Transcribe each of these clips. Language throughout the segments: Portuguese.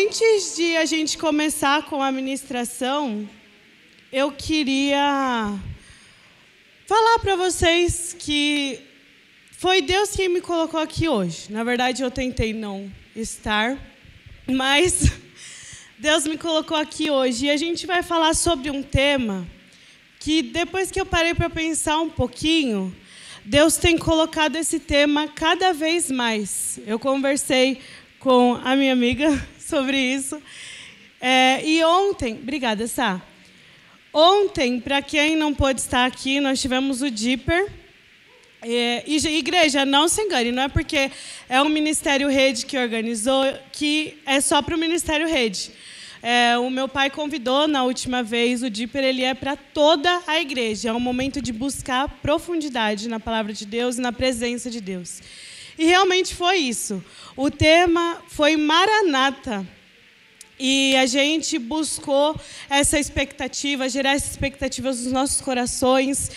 Antes de a gente começar com a ministração, eu queria falar para vocês que foi Deus quem me colocou aqui hoje. Na verdade, eu tentei não estar, mas Deus me colocou aqui hoje. E a gente vai falar sobre um tema que, depois que eu parei para pensar um pouquinho, Deus tem colocado esse tema cada vez mais. Eu conversei com a minha amiga sobre isso. E ontem, obrigada, Sá. Ontem, para quem não pôde estar aqui, nós tivemos o Deeper. Igreja, não se engane, não é porque é um Ministério Rede que organizou que é só para o Ministério Rede. O meu pai convidou na última vez, o Deeper, ele é para toda a igreja. É um momento de buscar profundidade na palavra de Deus e na presença de Deus. E realmente foi isso. O tema foi Maranata. E a gente buscou essa expectativa, gerar essa expectativa nos nossos corações.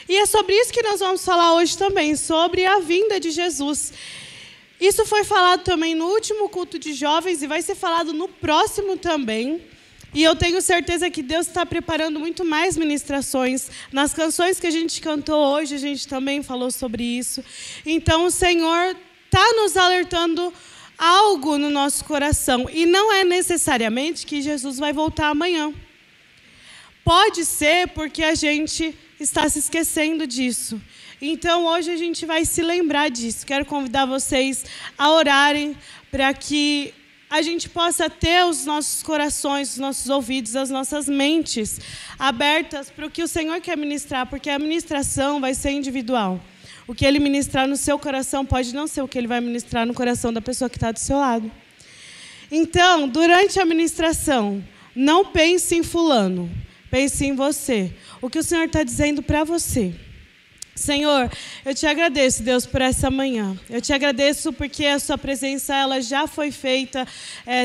E é sobre isso que nós vamos falar hoje também, sobre a vinda de Jesus. Isso foi falado também no último culto de jovens e vai ser falado no próximo também. E eu tenho certeza que Deus está preparando muito mais ministrações. Nas canções que a gente cantou hoje, a gente também falou sobre isso. Então, o Senhor está nos alertando algo no nosso coração. E não é necessariamente que Jesus vai voltar amanhã. Pode ser porque a gente está se esquecendo disso. Então, hoje a gente vai se lembrar disso. Quero convidar vocês a orarem para que a gente possa ter os nossos corações, os nossos ouvidos, as nossas mentes abertas para o que o Senhor quer ministrar, porque a ministração vai ser individual. O que Ele ministrar no seu coração pode não ser o que Ele vai ministrar no coração da pessoa que está do seu lado. Então, durante a ministração, não pense em fulano, pense em você. O que o Senhor está dizendo para você. Senhor, eu te agradeço, Deus, por essa manhã. Eu te agradeço porque a sua presença ela já foi feita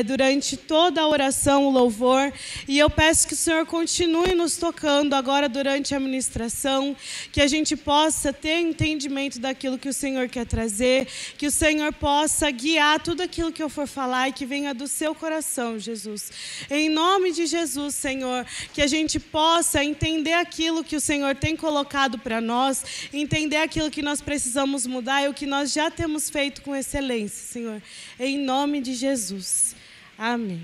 durante toda a oração, o louvor. E eu peço que o Senhor continue nos tocando agora durante a ministração, que a gente possa ter entendimento daquilo que o Senhor quer trazer, que o Senhor possa guiar tudo aquilo que eu for falar e que venha do seu coração, Jesus. Em nome de Jesus, Senhor, que a gente possa entender aquilo que o Senhor tem colocado para nós, entender aquilo que nós precisamos mudar e o que nós já temos feito com excelência, Senhor. Em nome de Jesus. Amém.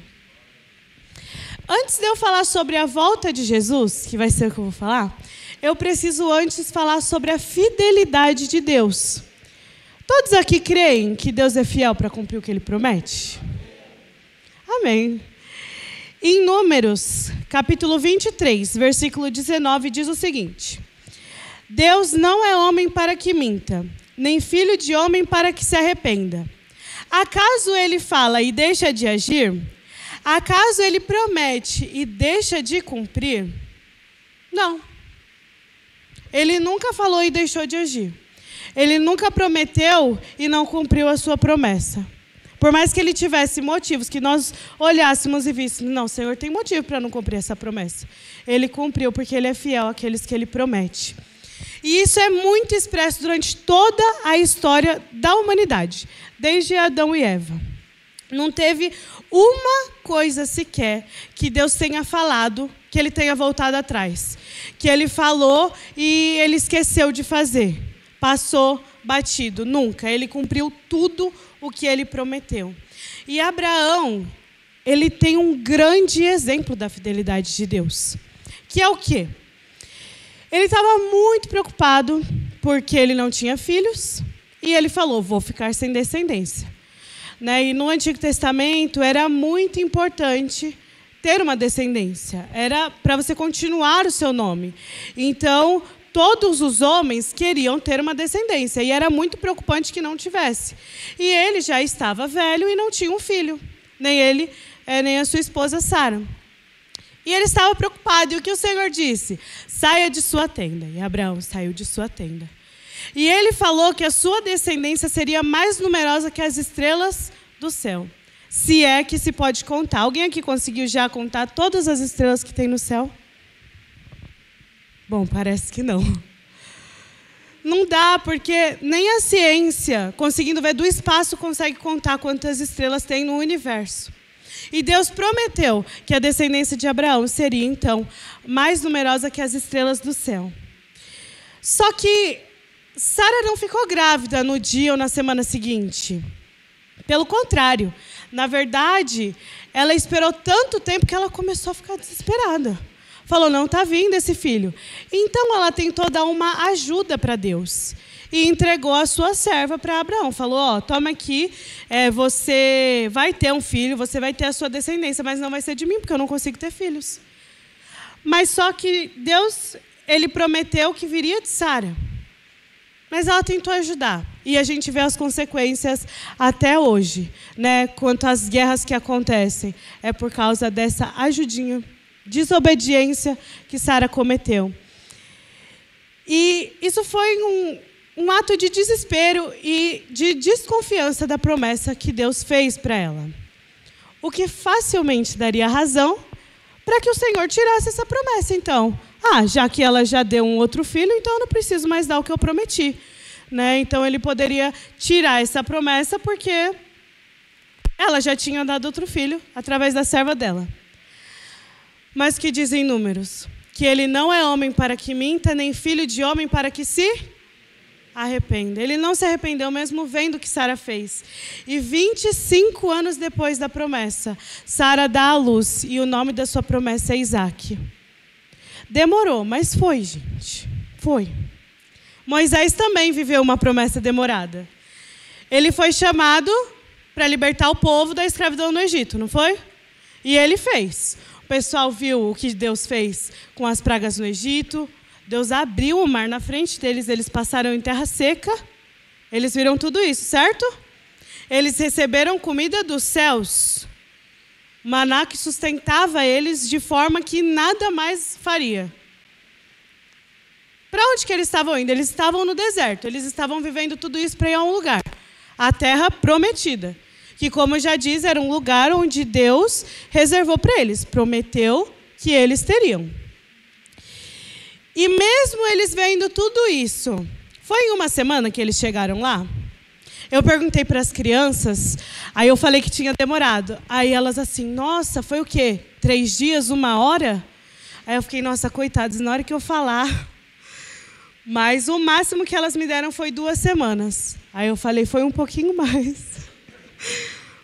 Antes de eu falar sobre a volta de Jesus, que vai ser o que eu vou falar, eu preciso antes falar sobre a fidelidade de Deus. Todos aqui creem que Deus é fiel para cumprir o que Ele promete? Amém. Em Números, capítulo 23, versículo 19, diz o seguinte: Deus não é homem para que minta, nem filho de homem para que se arrependa. Acaso Ele fala e deixa de agir? Acaso Ele promete e deixa de cumprir? Não. Ele nunca falou e deixou de agir. Ele nunca prometeu e não cumpriu a sua promessa. Por mais que Ele tivesse motivos, que nós olhássemos e víssemos, não, o Senhor tem motivo para não cumprir essa promessa. Ele cumpriu porque Ele é fiel àqueles que Ele promete. E isso é muito expresso durante toda a história da humanidade, desde Adão e Eva. Não teve uma coisa sequer que Deus tenha falado, que Ele tenha voltado atrás. Que Ele falou e Ele esqueceu de fazer. Passou batido, nunca. Ele cumpriu tudo o que Ele prometeu. E Abraão, ele tem um grande exemplo da fidelidade de Deus. Que é o quê? Ele estava muito preocupado porque ele não tinha filhos e ele falou, vou ficar sem descendência. E no Antigo Testamento era muito importante ter uma descendência. Era para você continuar o seu nome. Então, todos os homens queriam ter uma descendência e era muito preocupante que não tivesse. E ele já estava velho e não tinha um filho. Nem ele, nem a sua esposa Sara. E ele estava preocupado. E o que o Senhor disse? Saia de sua tenda. E Abraão saiu de sua tenda. E ele falou que a sua descendência seria mais numerosa que as estrelas do céu. Se é que se pode contar. Alguém aqui conseguiu já contar todas as estrelas que tem no céu? Bom, parece que não. Não dá, porque nem a ciência, conseguindo ver do espaço, consegue contar quantas estrelas tem no universo. E Deus prometeu que a descendência de Abraão seria, então, mais numerosa que as estrelas do céu. Só que Sara não ficou grávida no dia ou na semana seguinte. Pelo contrário, na verdade, ela esperou tanto tempo que ela começou a ficar desesperada. Falou, não está vindo esse filho. Então, ela tentou dar uma ajuda para Deus. E entregou a sua serva para Abraão. Falou, toma aqui, você vai ter um filho, você vai ter a sua descendência, mas não vai ser de mim, porque eu não consigo ter filhos. Mas só que Deus, ele prometeu que viria de Sara. Mas ela tentou ajudar. E a gente vê as consequências até hoje, né? Quanto às guerras que acontecem. É por causa dessa ajudinha, desobediência que Sara cometeu. E isso foi um ato de desespero e de desconfiança da promessa que Deus fez para ela. O que facilmente daria razão para que o Senhor tirasse essa promessa, então. Já que ela já deu um outro filho, então eu não preciso mais dar o que eu prometi. Né? Então, ele poderia tirar essa promessa porque ela já tinha dado outro filho através da serva dela. Mas que dizem Números? Que ele não é homem para que minta, nem filho de homem para que se arrependa. Ele não se arrependeu mesmo vendo o que Sara fez. E 25 anos depois da promessa, Sara dá à luz e o nome da sua promessa é Isaque. Demorou, mas foi, gente. Foi. Moisés também viveu uma promessa demorada. Ele foi chamado para libertar o povo da escravidão no Egito, não foi? E ele fez. O pessoal viu o que Deus fez com as pragas no Egito. Deus abriu o mar na frente deles, eles passaram em terra seca. Eles viram tudo isso, certo? Eles receberam comida dos céus. Maná que sustentava eles de forma que nada mais faria. Para onde que eles estavam indo? Eles estavam no deserto. Eles estavam vivendo tudo isso para ir a um lugar. A terra prometida. Que, como já diz, era um lugar onde Deus reservou para eles. Prometeu que eles teriam. E mesmo eles vendo tudo isso, foi em uma semana que eles chegaram lá? Eu perguntei para as crianças, aí eu falei que tinha demorado. Aí elas assim, nossa, foi o quê? 3 dias, 1 hora? Aí eu fiquei, nossa, coitadas, na hora que eu falar. Mas o máximo que elas me deram foi 2 semanas. Aí eu falei, foi um pouquinho mais.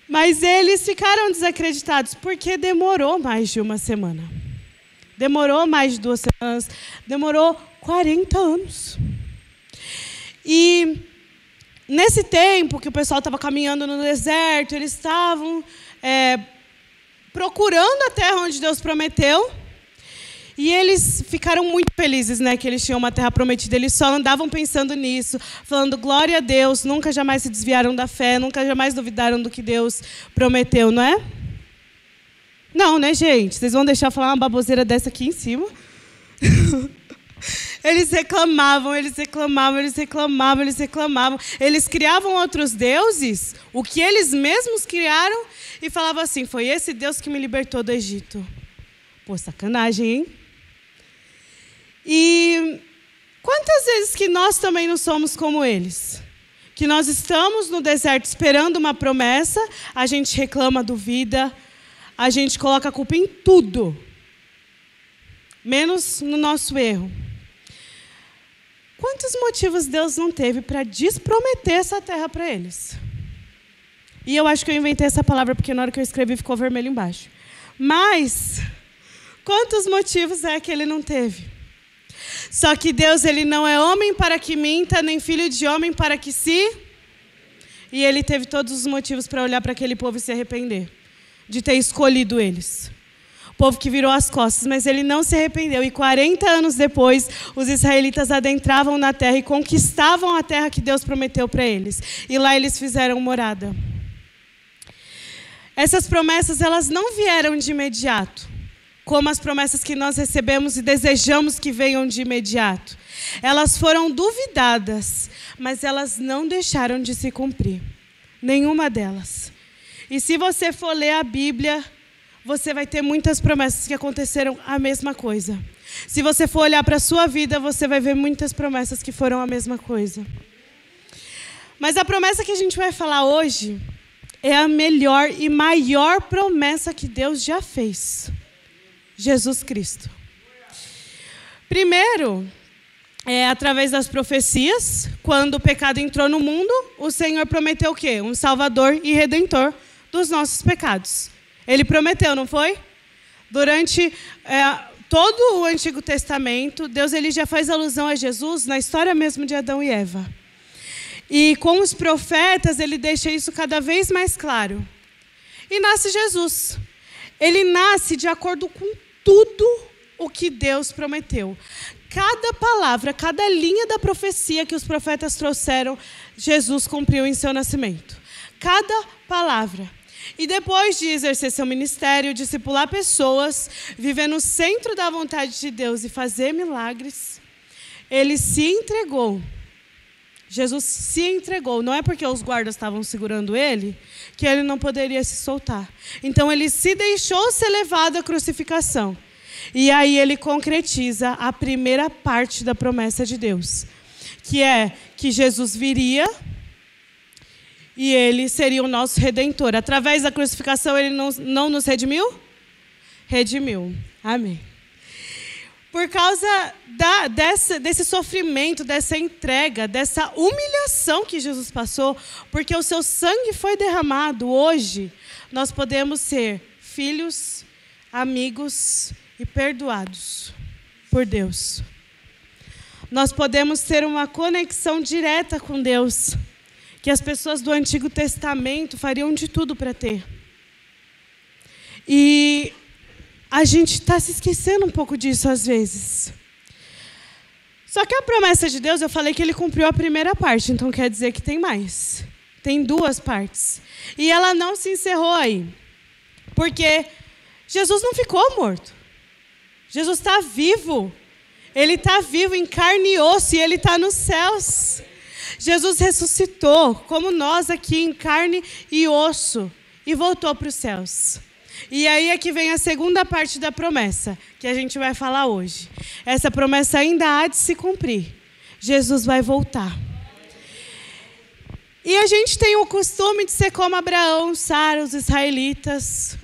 Mas eles ficaram desacreditados, porque demorou mais de 1 semana. Demorou mais de 2 semanas. Demorou 40 anos. E nesse tempo que o pessoal estava caminhando no deserto, eles estavam procurando a terra onde Deus prometeu. E eles ficaram muito felizes, né, que eles tinham uma terra prometida. Eles só andavam pensando nisso, falando glória a Deus, nunca jamais se desviaram da fé, nunca jamais duvidaram do que Deus prometeu, não é? Não, né, gente? Vocês vão deixar eu falar uma baboseira dessa aqui em cima? Eles reclamavam, eles reclamavam, eles reclamavam, eles reclamavam. Eles criavam outros deuses, o que eles mesmos criaram, e falavam assim, foi esse Deus que me libertou do Egito. Pô, sacanagem, hein? E quantas vezes que nós também não somos como eles? Que nós estamos no deserto esperando uma promessa, a gente reclama, duvida, a gente coloca a culpa em tudo, menos no nosso erro. Quantos motivos Deus não teve para desprometer essa terra para eles? E eu acho que eu inventei essa palavra porque na hora que eu escrevi ficou vermelho embaixo. Mas quantos motivos é que ele não teve? Só que Deus, ele não é homem para que minta, nem filho de homem para que se... E ele teve todos os motivos para olhar para aquele povo e se arrepender de ter escolhido eles. O povo que virou as costas, mas ele não se arrependeu. E 40 anos depois, os israelitas adentravam na terra e conquistavam a terra que Deus prometeu para eles. E lá eles fizeram morada. Essas promessas, elas não vieram de imediato, como as promessas que nós recebemos e desejamos que venham de imediato. Elas foram duvidadas, mas elas não deixaram de se cumprir. Nenhuma delas. E se você for ler a Bíblia, você vai ter muitas promessas que aconteceram a mesma coisa. Se você for olhar para a sua vida, você vai ver muitas promessas que foram a mesma coisa. Mas a promessa que a gente vai falar hoje é a melhor e maior promessa que Deus já fez. Jesus Cristo. Primeiro, através das profecias, quando o pecado entrou no mundo, o Senhor prometeu o quê? Um Salvador e Redentor dos nossos pecados. Ele prometeu, não foi? Durante todo o Antigo Testamento, Deus ele já faz alusão a Jesus na história mesmo de Adão e Eva. E com os profetas, ele deixa isso cada vez mais claro. E nasce Jesus. Ele nasce de acordo com tudo o que Deus prometeu. Cada palavra, cada linha da profecia que os profetas trouxeram, Jesus cumpriu em seu nascimento. Cada palavra. E depois de exercer seu ministério, discipular pessoas, viver no centro da vontade de Deus e fazer milagres, ele se entregou. Jesus se entregou. Não é porque os guardas estavam segurando ele que ele não poderia se soltar. Então ele se deixou ser levado à crucificação. E aí ele concretiza a primeira parte da promessa de Deus, que é que Jesus viria e ele seria o nosso Redentor. Através da crucificação ele não nos redimiu? Redimiu. Amém. Por causa desse sofrimento, dessa entrega, dessa humilhação que Jesus passou, porque o seu sangue foi derramado, hoje nós podemos ser filhos, amigos e perdoados por Deus. Nós podemos ter uma conexão direta com Deus, que as pessoas do Antigo Testamento fariam de tudo para ter. E a gente está se esquecendo um pouco disso às vezes. Só que a promessa de Deus, eu falei que ele cumpriu a primeira parte, então quer dizer que tem mais. Tem duas partes. E ela não se encerrou aí. Porque Jesus não ficou morto. Jesus está vivo. Ele está vivo em carne e osso e ele está nos céus. Jesus ressuscitou, como nós aqui, em carne e osso, e voltou para os céus. E aí é que vem a segunda parte da promessa, que a gente vai falar hoje. Essa promessa ainda há de se cumprir. Jesus vai voltar. E a gente tem o costume de ser como Abraão, Sara, os israelitas,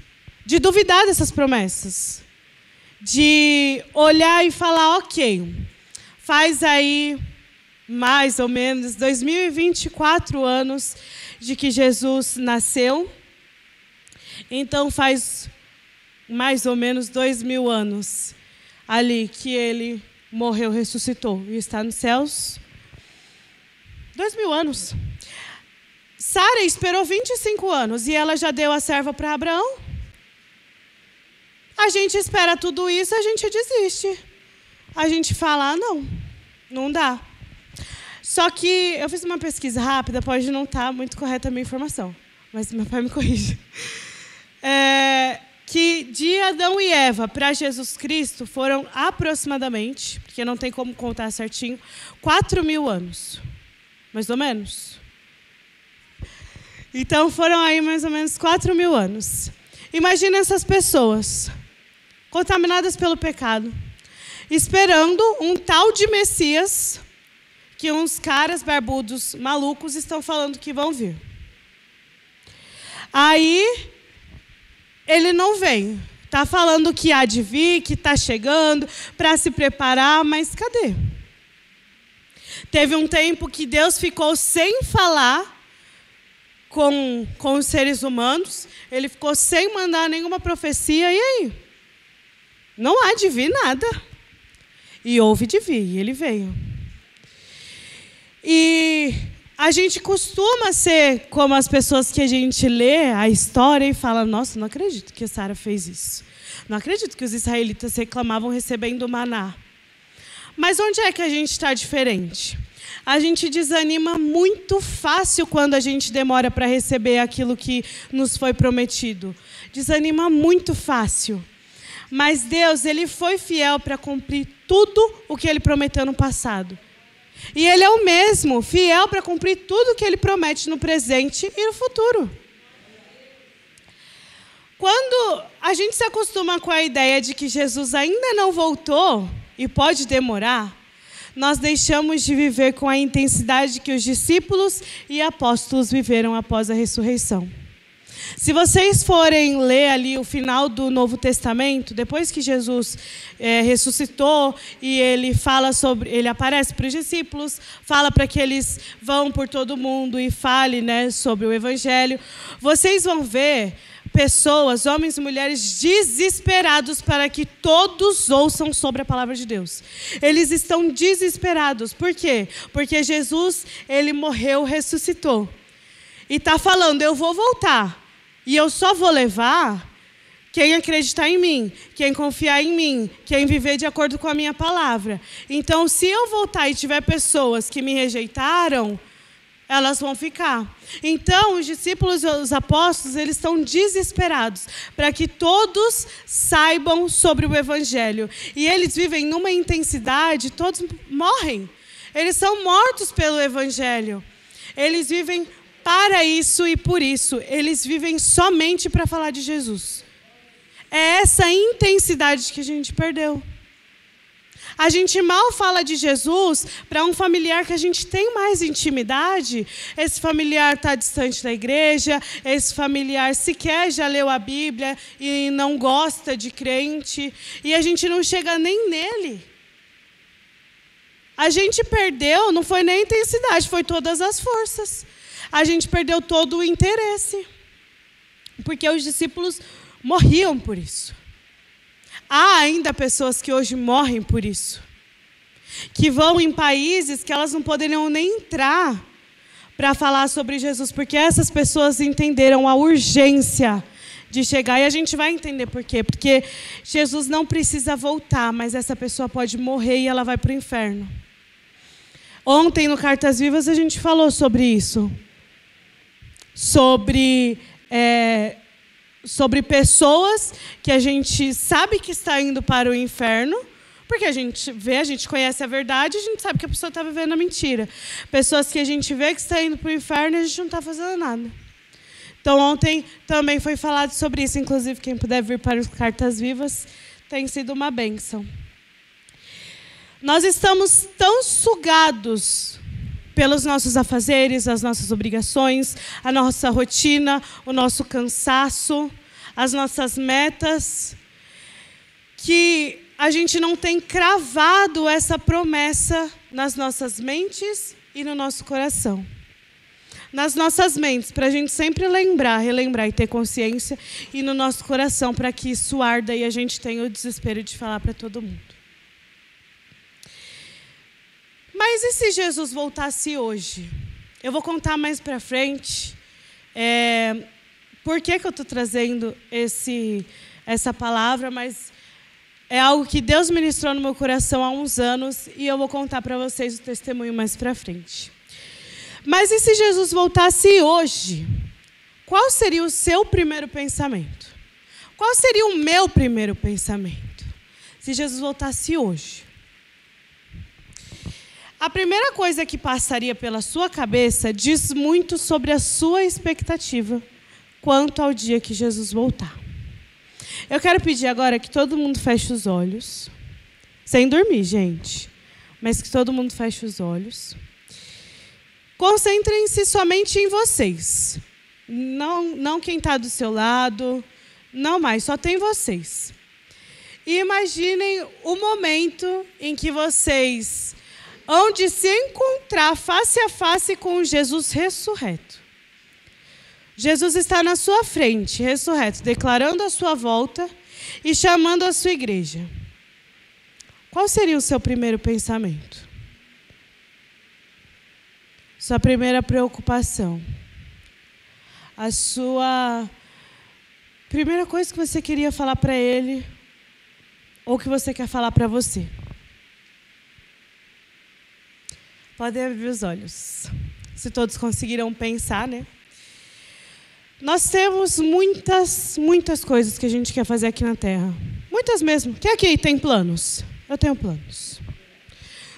de duvidar dessas promessas. De olhar e falar, ok, faz aí mais ou menos 2024 anos de que Jesus nasceu. Então faz mais ou menos 2000 anos ali que ele morreu, ressuscitou e está nos céus. 2000 anos. Sara esperou 25 anos e ela já deu a serva para Abraão. A gente espera tudo isso, a gente desiste. A gente fala, não dá. Só que eu fiz uma pesquisa rápida, pode não estar muito correta a minha informação, mas meu pai me corrige. Que de Adão e Eva para Jesus Cristo foram aproximadamente, porque não tem como contar certinho, 4.000 anos. Mais ou menos. Então foram aí mais ou menos 4.000 anos. Imagina essas pessoas, contaminadas pelo pecado, esperando um tal de Messias que uns caras barbudos malucos estão falando que vão vir. Aí ele não vem. Está falando que há de vir, que está chegando, para se preparar, mas cadê? Teve um tempo que Deus ficou sem falar com os seres humanos, ele ficou sem mandar nenhuma profecia, e aí? Não há de vir nada. E houve de vir, e ele veio. E a gente costuma ser como as pessoas que a gente lê a história e fala, nossa, não acredito que Sara fez isso. Não acredito que os israelitas reclamavam recebendo maná. Mas onde é que a gente está diferente? A gente desanima muito fácil quando a gente demora para receber aquilo que nos foi prometido. Desanima muito fácil. Mas Deus, ele foi fiel para cumprir tudo o que ele prometeu no passado. E ele é o mesmo, fiel para cumprir tudo o que ele promete no presente e no futuro. Quando a gente se acostuma com a ideia de que Jesus ainda não voltou e pode demorar, nós deixamos de viver com a intensidade que os discípulos e apóstolos viveram após a ressurreição. Se vocês forem ler ali o final do Novo Testamento, depois que Jesus ressuscitou e ele fala sobre, ele aparece para os discípulos, fala para que eles vão por todo mundo e fale, né, sobre o Evangelho, vocês vão ver pessoas, homens e mulheres desesperados para que todos ouçam sobre a palavra de Deus. Eles estão desesperados. Por quê? Porque Jesus, ele morreu, ressuscitou. E está falando, eu vou voltar. E eu só vou levar quem acreditar em mim, quem confiar em mim, quem viver de acordo com a minha palavra. Então, se eu voltar e tiver pessoas que me rejeitaram, elas vão ficar. Então, os discípulos e os apóstolos, eles estão desesperados para que todos saibam sobre o Evangelho. E eles vivem numa intensidade, todos morrem. Eles são mortos pelo Evangelho. Eles vivem para isso e por isso. Eles vivem somente para falar de Jesus. É essa intensidade que a gente perdeu. A gente mal fala de Jesus para um familiar que a gente tem mais intimidade. Esse familiar está distante da igreja, esse familiar sequer já leu a Bíblia e não gosta de crente, e a gente não chega nem nele. A gente perdeu, não foi nem a intensidade, foi todas as forças. A gente perdeu todo o interesse, porque os discípulos morriam por isso. Há ainda pessoas que hoje morrem por isso, que vão em países que elas não poderiam nem entrar para falar sobre Jesus, porque essas pessoas entenderam a urgência de chegar, e a gente vai entender por quê. Porque Jesus não precisa voltar, mas essa pessoa pode morrer e ela vai para o inferno. Ontem, no Cartas Vivas, a gente falou sobre isso. Sobre pessoas que a gente sabe que está indo para o inferno, porque a gente vê, a gente conhece a verdade, a gente sabe que a pessoa está vivendo a mentira. Pessoas que a gente vê que está indo para o inferno e a gente não está fazendo nada. Então, ontem também foi falado sobre isso. Inclusive, quem puder vir para os Cartas Vivas, tem sido uma bênção. Nós estamos tão sugados pelos nossos afazeres, as nossas obrigações, a nossa rotina, o nosso cansaço, as nossas metas, que a gente não tem cravado essa promessa nas nossas mentes e no nosso coração. Nas nossas mentes, para a gente sempre lembrar, relembrar e ter consciência, e no nosso coração, para que isso arda e a gente tenha o desespero de falar para todo mundo. Mas e se Jesus voltasse hoje? Eu vou contar mais para frente por que eu estou trazendo essa palavra, mas é algo que Deus ministrou no meu coração há uns anos e eu vou contar para vocês o testemunho mais para frente. Mas e se Jesus voltasse hoje? Qual seria o seu primeiro pensamento? Qual seria o meu primeiro pensamento? Se Jesus voltasse hoje? A primeira coisa que passaria pela sua cabeça diz muito sobre a sua expectativa quanto ao dia que Jesus voltar. Eu quero pedir agora que todo mundo feche os olhos, sem dormir, gente, mas que todo mundo feche os olhos. Concentrem-se somente em vocês, não quem está do seu lado, não mais, só tem vocês. E imaginem o momento em que vocês hão de se encontrar face a face com Jesus ressurreto. Jesus está na sua frente, ressurreto, declarando a sua volta e chamando a sua igreja. Qual seria o seu primeiro pensamento? Sua primeira preocupação? A sua primeira coisa que você queria falar para ele ou que você quer falar para você? Podem abrir os olhos, se todos conseguiram pensar, né? Nós temos muitas coisas que a gente quer fazer aqui na Terra. Muitas mesmo. Quem aqui tem planos? Eu tenho planos.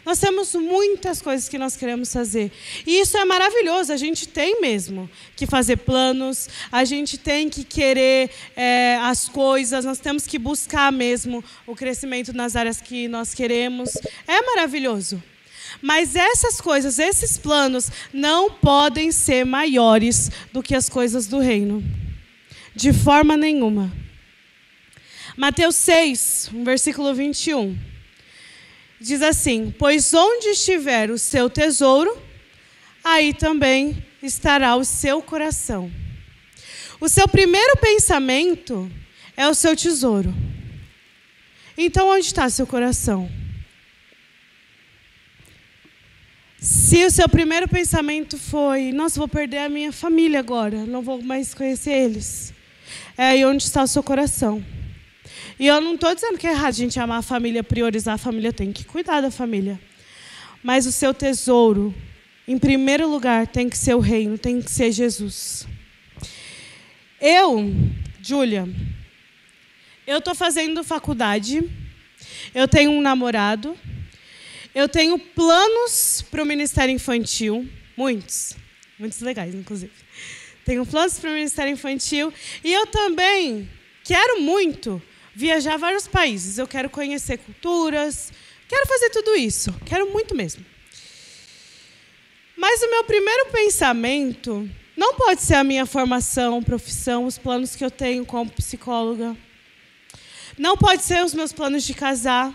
Nós temos muitas coisas que nós queremos fazer. E isso é maravilhoso, a gente tem mesmo que fazer planos, a gente tem que querer as coisas, nós temos que buscar mesmo o crescimento nas áreas que nós queremos. É maravilhoso. Mas essas coisas, esses planos, não podem ser maiores do que as coisas do reino. De forma nenhuma. Mateus 6, versículo 21. Diz assim: pois onde estiver o seu tesouro, aí também estará o seu coração. O seu primeiro pensamento é o seu tesouro. Então, onde está seu coração? Se o seu primeiro pensamento foi: nossa, vou perder a minha família agora, não vou mais conhecer eles. É aí onde está o seu coração. E eu não estou dizendo que é errado a gente amar a família, priorizar a família, tem que cuidar da família. Mas o seu tesouro, em primeiro lugar, tem que ser o reino, tem que ser Jesus. Júlia, eu estou fazendo faculdade, eu tenho um namorado, eu tenho planos para o Ministério Infantil, muitos legais, inclusive. Tenho planos para o Ministério Infantil e eu também quero muito viajar a vários países. Eu quero conhecer culturas, quero fazer tudo isso, quero muito mesmo. Mas o meu primeiro pensamento não pode ser a minha formação, profissão, os planos que eu tenho como psicóloga. Não pode ser os meus planos de casar.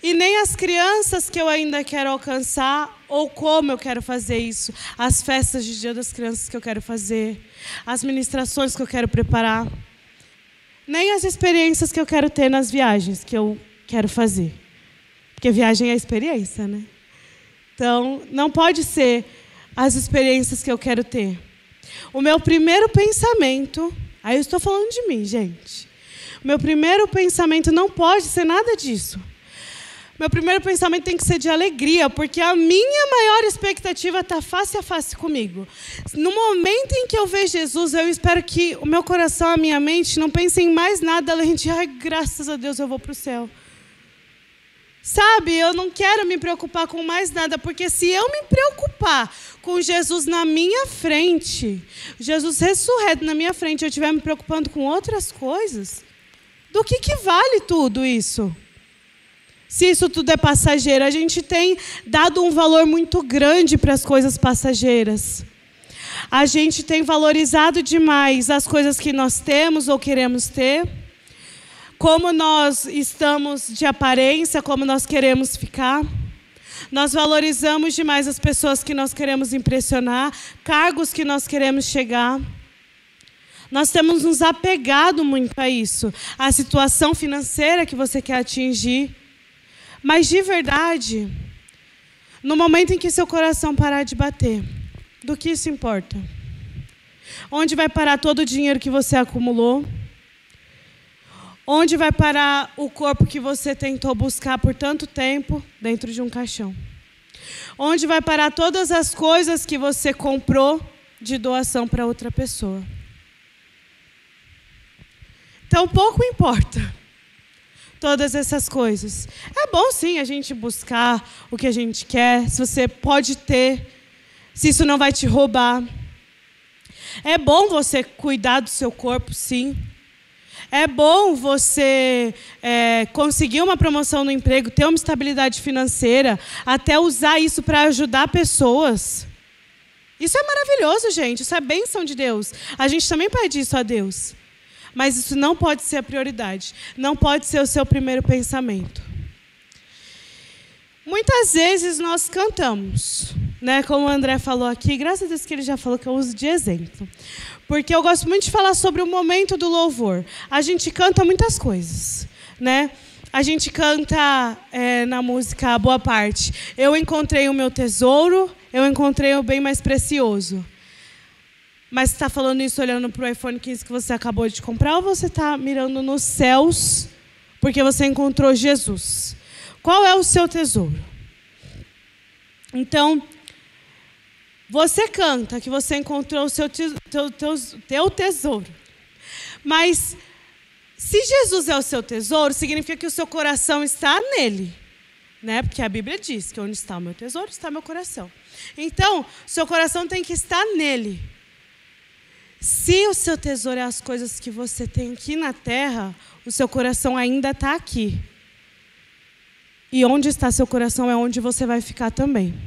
E nem as crianças que eu ainda quero alcançar, ou como eu quero fazer isso. As festas de Dia das Crianças que eu quero fazer. As ministrações que eu quero preparar. Nem as experiências que eu quero ter nas viagens que eu quero fazer. Porque viagem é experiência, né? Então, não pode ser as experiências que eu quero ter. O meu primeiro pensamento... Aí eu estou falando de mim, gente. O meu primeiro pensamento não pode ser nada disso. Meu primeiro pensamento tem que ser de alegria, porque a minha maior expectativa está face a face comigo. No momento em que eu ver Jesus, eu espero que o meu coração, a minha mente, não pense em mais nada além de: ai, graças a Deus, eu vou para o céu. Sabe, eu não quero me preocupar com mais nada, porque se eu me preocupar com Jesus na minha frente, Jesus ressurreto na minha frente, eu estiver me preocupando com outras coisas, do que vale tudo isso? Se isso tudo é passageiro, a gente tem dado um valor muito grande para as coisas passageiras. A gente tem valorizado demais as coisas que nós temos ou queremos ter. Como nós estamos de aparência, como nós queremos ficar. Nós valorizamos demais as pessoas que nós queremos impressionar, cargos que nós queremos chegar. Nós temos nos apegado muito a isso, a situação financeira que você quer atingir. Mas, de verdade, no momento em que seu coração parar de bater, do que isso importa? Onde vai parar todo o dinheiro que você acumulou? Onde vai parar o corpo que você tentou buscar por tanto tempo dentro de um caixão? Onde vai parar todas as coisas que você comprou de doação para outra pessoa? Então, pouco importa todas essas coisas. É bom, sim, a gente buscar o que a gente quer, se você pode ter, se isso não vai te roubar. É bom você cuidar do seu corpo, sim. É bom você conseguir uma promoção no emprego, ter uma estabilidade financeira, até usar isso para ajudar pessoas. Isso é maravilhoso, gente. Isso é bênção de Deus. A gente também pede isso a Deus. Mas isso não pode ser a prioridade. Não pode ser o seu primeiro pensamento. Muitas vezes nós cantamos, né? Como o André falou aqui, graças a Deus que ele já falou que eu uso de exemplo. Porque eu gosto muito de falar sobre o momento do louvor. A gente canta muitas coisas, né? A gente canta na música Boa Parte: eu encontrei o meu tesouro, eu encontrei o bem mais precioso. Mas você está falando isso olhando para o iPhone 15 que você acabou de comprar, ou você está mirando nos céus porque você encontrou Jesus? Qual é o seu tesouro? Então, você canta que você encontrou o seu teu tesouro. Mas, se Jesus é o seu tesouro, significa que o seu coração está nele. Né? Porque a Bíblia diz que onde está o meu tesouro, está meu coração. Então, seu coração tem que estar nele. Se o seu tesouro é as coisas que você tem aqui na terra, o seu coração ainda está aqui. E onde está seu coração é onde você vai ficar também.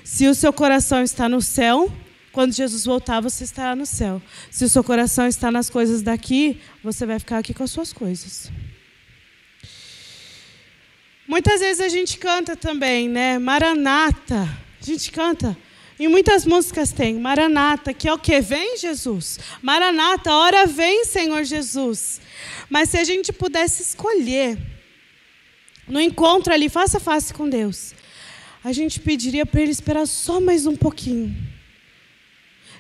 Se o seu coração está no céu, Quando Jesus voltar, você estará no céu. Se o seu coração está nas coisas daqui, você vai ficar aqui com as suas coisas. Muitas vezes a gente canta também, né? Maranata. A gente canta. Em muitas músicas tem Maranata, que é o quê? Vem, Jesus. Maranata, a hora vem, Senhor Jesus. Mas se a gente pudesse escolher, no encontro ali, face a face com Deus, a gente pediria para Ele esperar só mais um pouquinho.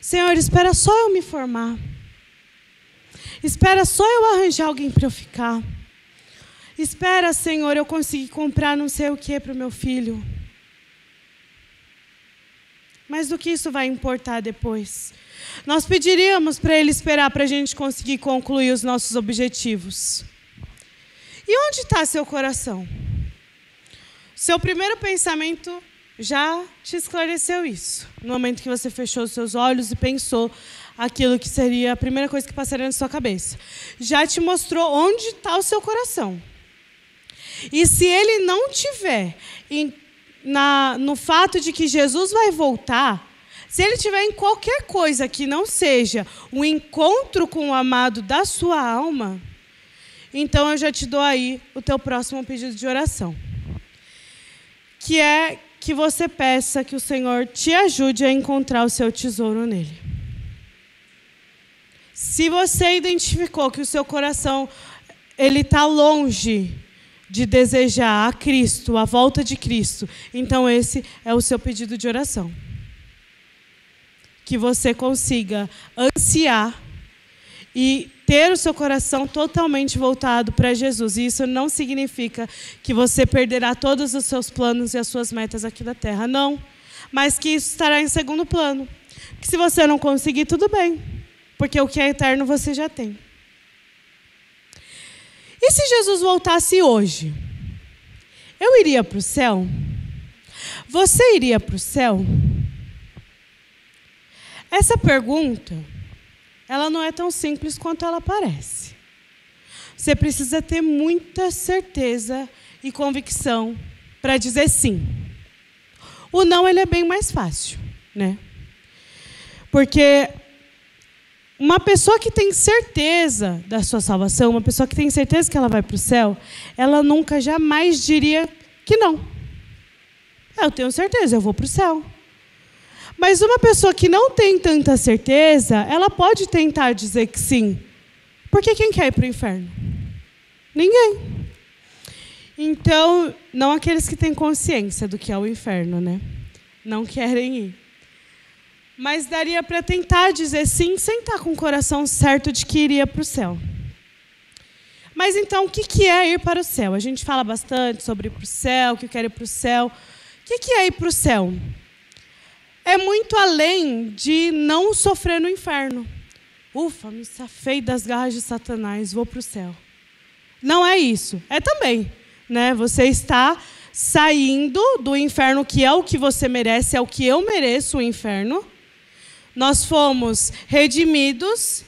Senhor, espera só eu me formar. Espera só eu arranjar alguém para eu ficar. Espera, Senhor, eu conseguir comprar não sei o que para o meu filho. Mas do que isso vai importar depois? Nós pediríamos para Ele esperar para a gente conseguir concluir os nossos objetivos. E onde está seu coração? Seu primeiro pensamento já te esclareceu isso. No momento que você fechou os seus olhos e pensou aquilo que seria a primeira coisa que passaria na sua cabeça. Já te mostrou onde está o seu coração. E se ele não tiver no fato de que Jesus vai voltar, se ele tiver em qualquer coisa que não seja um encontro com o amado da sua alma, então eu já te dou aí o teu próximo pedido de oração. Que é que você peça que o Senhor te ajude a encontrar o seu tesouro nele. Se você identificou que o seu coração ele está longe de desejar a Cristo, a volta de Cristo, então esse é o seu pedido de oração. Que você consiga ansiar e ter o seu coração totalmente voltado para Jesus. E isso não significa que você perderá todos os seus planos e as suas metas aqui da terra, não. Mas que isso estará em segundo plano. Que se você não conseguir, tudo bem, porque o que é eterno você já tem. E se Jesus voltasse hoje? Eu iria para o céu? Você iria para o céu? Essa pergunta, ela não é tão simples quanto ela parece. Você precisa ter muita certeza e convicção para dizer sim. O não, ele é bem mais fácil, né? Porque uma pessoa que tem certeza da sua salvação, uma pessoa que tem certeza que ela vai para o céu, ela nunca, jamais diria que não. Eu tenho certeza, eu vou para o céu. Mas uma pessoa que não tem tanta certeza, ela pode tentar dizer que sim. Porque quem quer ir para o inferno? Ninguém. Então, não aqueles que têm consciência do que é o inferno, né? Não querem ir. Mas daria para tentar dizer sim, sem estar com o coração certo de que iria para o céu. Mas então, o que é ir para o céu? A gente fala bastante sobre ir para o céu, que eu quero ir para o céu. O que é ir para o céu? É muito além de não sofrer no inferno. Ufa, me safei das garras de Satanás, vou para o céu. Não é isso. É também, né? Você está saindo do inferno, que é o que você merece, é o que eu mereço, o inferno. Nós fomos redimidos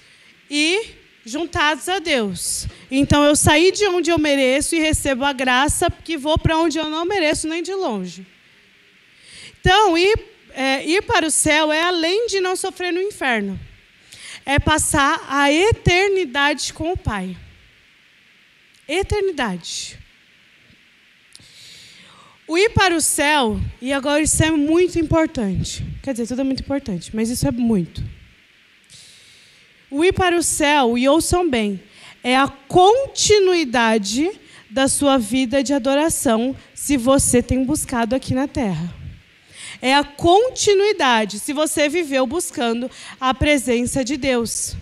e juntados a Deus. Então, eu saí de onde eu mereço e recebo a graça, que vou para onde eu não mereço nem de longe. Então, ir para o céu é além de não sofrer no inferno. É passar a eternidade com o Pai. Eternidade. O ir para o céu, e agora isso é muito importante. Quer dizer, tudo é muito importante, mas isso é muito. O ir para o céu, e ouçam bem, é a continuidade da sua vida de adoração, se você tem buscado aqui na terra. É a continuidade, se você viveu buscando a presença de Deus.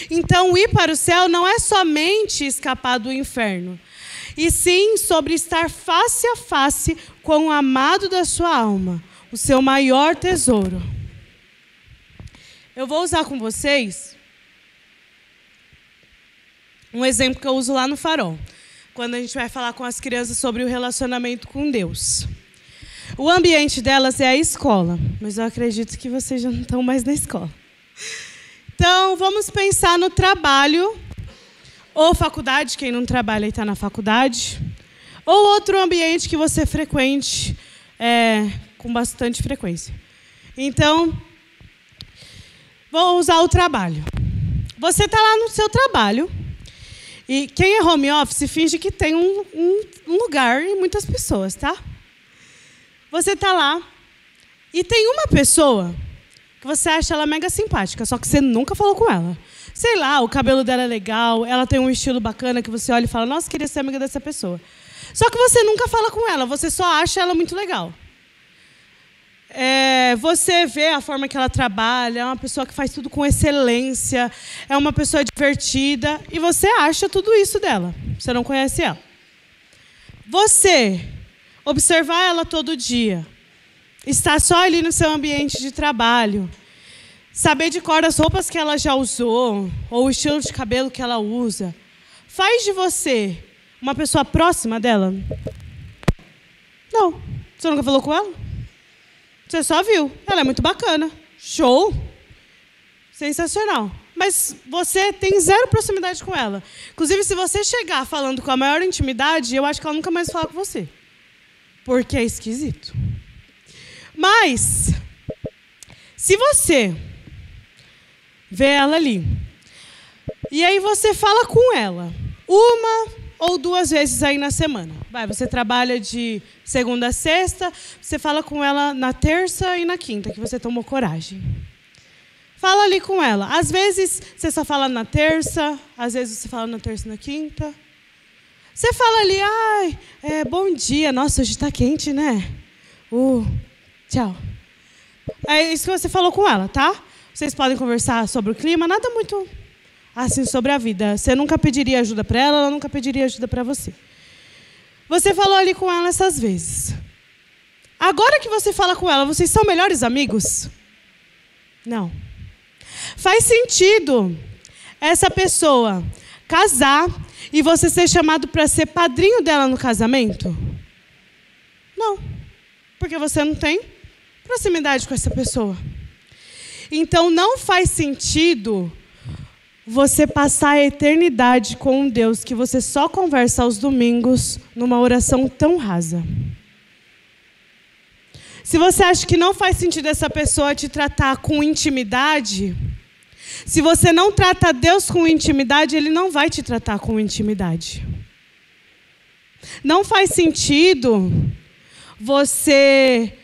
Então, ir para o céu não é somente escapar do inferno, e sim sobre estar face a face com o amado da sua alma, o seu maior tesouro. Eu vou usar com vocês um exemplo que eu uso lá no Farol, quando a gente vai falar com as crianças sobre o relacionamento com Deus. O ambiente delas é a escola, mas eu acredito que vocês já não estão mais na escola. Então, vamos pensar no trabalho, ou faculdade, quem não trabalha e está na faculdade, ou outro ambiente que você frequente com bastante frequência. Então, Vou usar o trabalho. Você está lá no seu trabalho e quem é home office finge que tem um lugar e muitas pessoas, tá? Você está lá e tem uma pessoa que você acha ela mega simpática, só que você nunca falou com ela. Sei lá, o cabelo dela é legal, ela tem um estilo bacana que você olha e fala, nossa, queria ser amiga dessa pessoa. Só que você nunca fala com ela, você só acha ela muito legal. Você vê a forma que ela trabalha, é uma pessoa que faz tudo com excelência, é uma pessoa divertida, e você acha tudo isso dela. Você não conhece ela. Você observar ela todo dia, estar só ali no seu ambiente de trabalho, saber de cor as roupas que ela já usou, ou o estilo de cabelo que ela usa, faz de você uma pessoa próxima dela? Não. Você nunca falou com ela? Você só viu. Ela é muito bacana. Show. Sensacional. Mas você tem zero proximidade com ela. Inclusive, se você chegar falando com a maior intimidade, eu acho que ela nunca mais vai falar com você. Porque é esquisito. Mas, se você vê ela ali, e aí você fala com ela, uma ou duas vezes aí na semana. Você trabalha de segunda a sexta, você fala com ela na terça e na quinta, que você tomou coragem. Fala ali com ela. Às vezes você só fala na terça, às vezes você fala na terça e na quinta. Você fala ali, bom dia, nossa, hoje está quente, né? Tchau. É isso que você falou com ela, tá? Vocês podem conversar sobre o clima, nada muito assim sobre a vida. Você nunca pediria ajuda para ela, ela nunca pediria ajuda para você. Você falou ali com ela essas vezes. Agora que você fala com ela, vocês são melhores amigos? Não. Faz sentido essa pessoa casar e você ser chamado para ser padrinho dela no casamento? Não. Porque você não tem proximidade com essa pessoa. Então, não faz sentido você passar a eternidade com um Deus que você só conversa aos domingos numa oração tão rasa. Se você acha que não faz sentido essa pessoa te tratar com intimidade, se você não trata Deus com intimidade, Ele não vai te tratar com intimidade. Não faz sentido você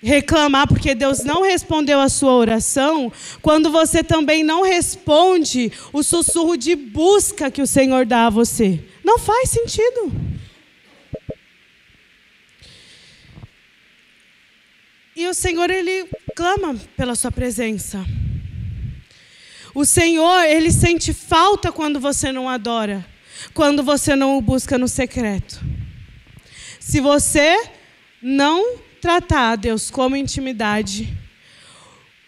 reclamar porque Deus não respondeu a sua oração, quando você também não responde o sussurro de busca que o Senhor dá a você. Não faz sentido. E o Senhor, Ele clama pela sua presença. O Senhor, Ele sente falta quando você não adora, quando você não o busca no secreto. Se você não tratar a Deus como intimidade,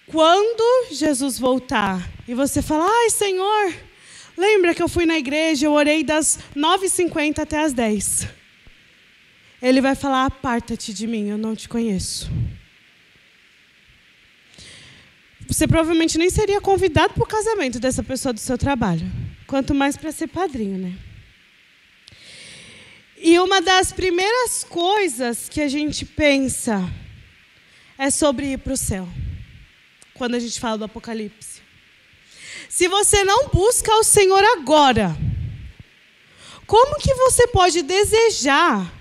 quando Jesus voltar e você falar, Senhor, lembra que eu fui na igreja, eu orei das 9h50 até as 10. Ele vai falar, aparta-te de mim, eu não te conheço. Você provavelmente nem seria convidado para o casamento dessa pessoa do seu trabalho, quanto mais para ser padrinho, né? E uma das primeiras coisas que a gente pensa é sobre ir para o céu, quando a gente fala do Apocalipse. Se você não busca o Senhor agora, como que você pode desejar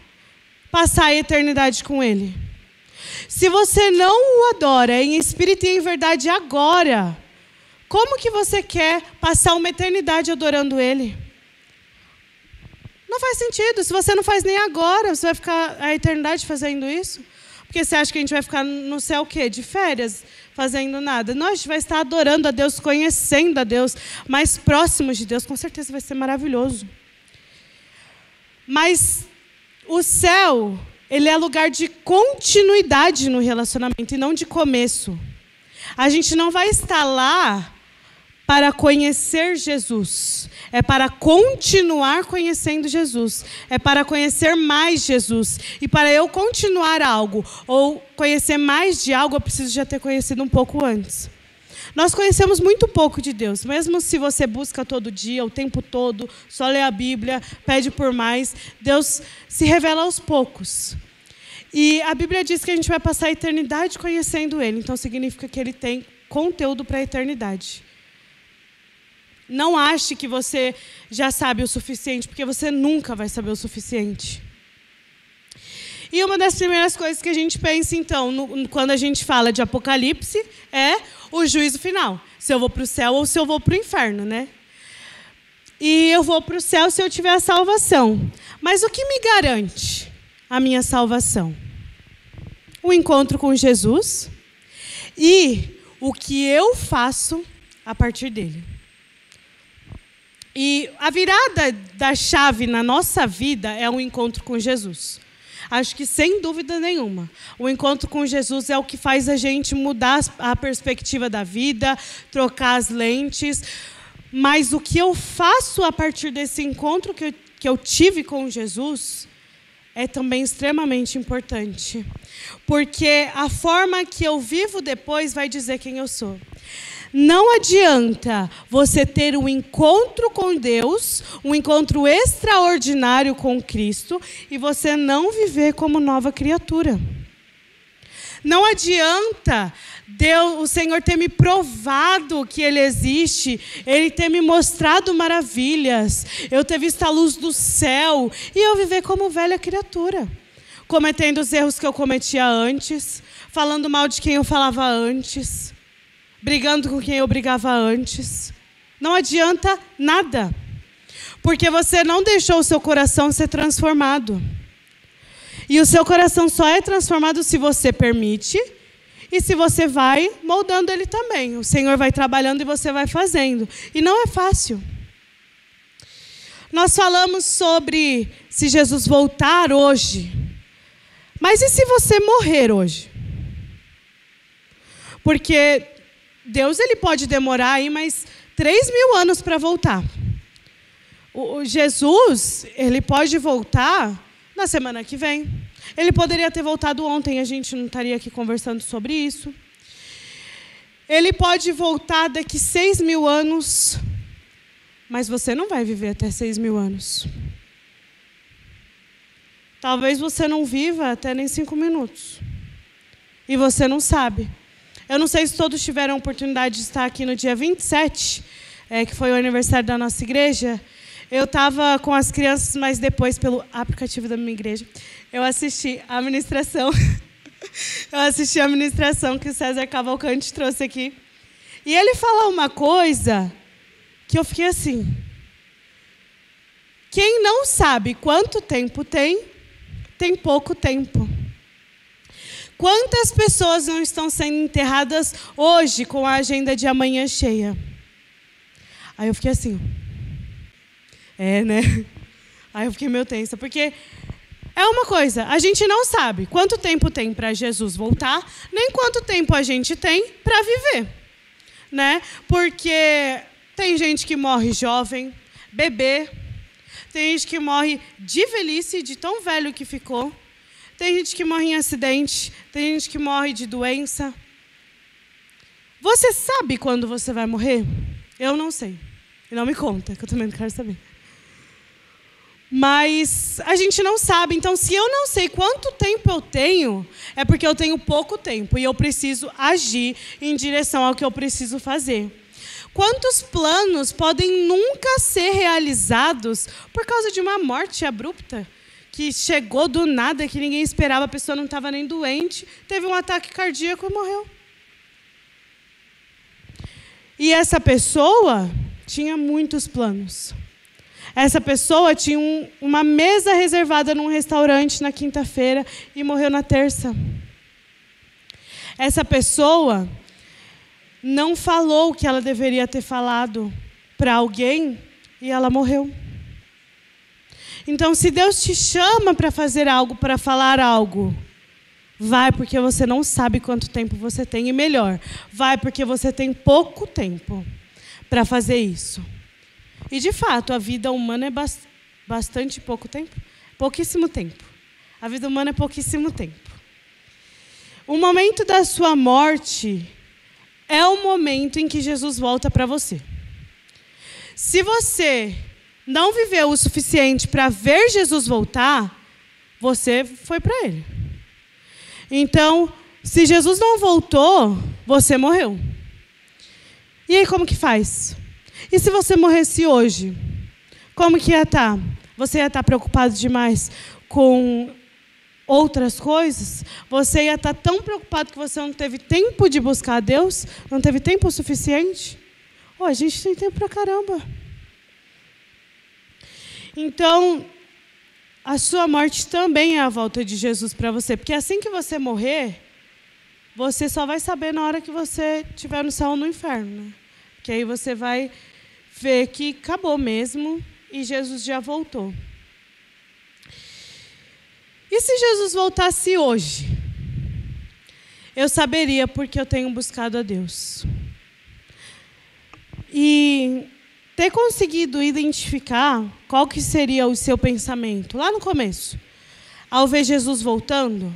passar a eternidade com Ele? Se você não o adora em espírito e em verdade agora, como que você quer passar uma eternidade adorando Ele? Não faz sentido. Se você não faz nem agora, você vai ficar a eternidade fazendo isso? Porque você acha que a gente vai ficar no céu o quê? De férias, fazendo nada? Não, a gente vai estar adorando a Deus, conhecendo a Deus, mais próximos de Deus. Com certeza vai ser maravilhoso. Mas o céu, ele é lugar de continuidade no relacionamento e não de começo. A gente não vai estar lá para conhecer Jesus. É para continuar conhecendo Jesus. É para conhecer mais Jesus. E para eu continuar algo, ou conhecer mais de algo, eu preciso já ter conhecido um pouco antes. Nós conhecemos muito pouco de Deus. Mesmo se você busca todo dia, o tempo todo, só lê a Bíblia, pede por mais, Deus se revela aos poucos. E a Bíblia diz que a gente vai passar a eternidade conhecendo Ele. Então significa que Ele tem conteúdo para a eternidade. Não ache que você já sabe o suficiente, porque você nunca vai saber o suficiente. E uma das primeiras coisas que a gente pensa, então, quando a gente fala de Apocalipse, é o juízo final. Se eu vou para o céu ou se eu vou para o inferno, né? E eu vou para o céu se eu tiver a salvação. Mas o que me garante a minha salvação? O encontro com Jesus e o que eu faço a partir dele. E a virada da chave na nossa vida é o encontro com Jesus. Acho que, sem dúvida nenhuma, o encontro com Jesus é o que faz a gente mudar a perspectiva da vida, trocar as lentes. Mas o que eu faço a partir desse encontro que eu tive com Jesus é também extremamente importante. Porque a forma que eu vivo depois vai dizer quem eu sou. Não adianta você ter um encontro com Deus, um encontro extraordinário com Cristo, e você não viver como nova criatura. Não adianta o Senhor ter me provado que Ele existe, Ele ter me mostrado maravilhas, eu ter visto a luz do céu, e eu viver como velha criatura, cometendo os erros que eu cometia antes, falando mal de quem eu falava antes, brigando com quem eu brigava antes. Não adianta nada, porque você não deixou o seu coração ser transformado. E o seu coração só é transformado se você permite e se você vai moldando ele também. O Senhor vai trabalhando e você vai fazendo. E não é fácil. Nós falamos sobre se Jesus voltar hoje. Mas e se você morrer hoje? Porque Deus ele pode demorar aí mais 3.000 anos para voltar. O Jesus, ele pode voltar na semana que vem. Ele poderia ter voltado ontem, a gente não estaria aqui conversando sobre isso. Ele pode voltar daqui 6.000 anos, mas você não vai viver até 6.000 anos. Talvez você não viva até nem 5 minutos. E você não sabe. Eu não sei se todos tiveram a oportunidade de estar aqui no dia 27, que foi o aniversário da nossa igreja. Eu estava com as crianças, mas depois, pelo aplicativo da minha igreja, eu assisti a ministração. Eu assisti a ministração que o César Cavalcante trouxe aqui. E ele falou uma coisa que eu fiquei assim. Quem não sabe quanto tempo tem pouco tempo. Quantas pessoas não estão sendo enterradas hoje com a agenda de amanhã cheia? Aí eu fiquei assim. Né? Aí eu fiquei meio tensa, porque é uma coisa, a gente não sabe quanto tempo tem para Jesus voltar, nem quanto tempo a gente tem para viver, né? Porque tem gente que morre jovem, bebê, tem gente que morre de velhice, de tão velho que ficou, tem gente que morre em acidente, tem gente que morre de doença. Você sabe quando você vai morrer? Eu não sei. E não me conta, que eu também não quero saber. Mas a gente não sabe. Então, se eu não sei quanto tempo eu tenho, é porque eu tenho pouco tempo. E eu preciso agir em direção ao que eu preciso fazer. Quantos planos podem nunca ser realizados por causa de uma morte abrupta? Que chegou do nada, que ninguém esperava, a pessoa não estava nem doente, teve um ataque cardíaco e morreu. E essa pessoa tinha muitos planos. Essa pessoa tinha uma mesa reservada num restaurante na quinta-feira e morreu na terça. Essa pessoa não falou o que ela deveria ter falado para alguém e ela morreu. Então, se Deus te chama para fazer algo, para falar algo, vai porque você não sabe quanto tempo você tem. E melhor, vai porque você tem pouco tempo para fazer isso. E, de fato, a vida humana é bastante pouco tempo. Pouquíssimo tempo. A vida humana é pouquíssimo tempo. O momento da sua morte é o momento em que Jesus volta para você. Se você não viveu o suficiente para ver Jesus voltar, você foi para Ele. Então, se Jesus não voltou, você morreu. E aí como que faz? E se você morresse hoje? Como que ia estar? Você ia estar preocupado demais com outras coisas? Você ia estar tão preocupado que você não teve tempo de buscar a Deus? Não teve tempo suficiente? A gente tem tempo pra caramba. Então, a sua morte também é a volta de Jesus para você. Porque assim que você morrer, você só vai saber na hora que você estiver no céu ou no inferno. Né? Porque aí você vai ver que acabou mesmo e Jesus já voltou. E se Jesus voltasse hoje? Eu saberia porque eu tenho buscado a Deus. E ter conseguido identificar qual que seria o seu pensamento lá no começo, ao ver Jesus voltando,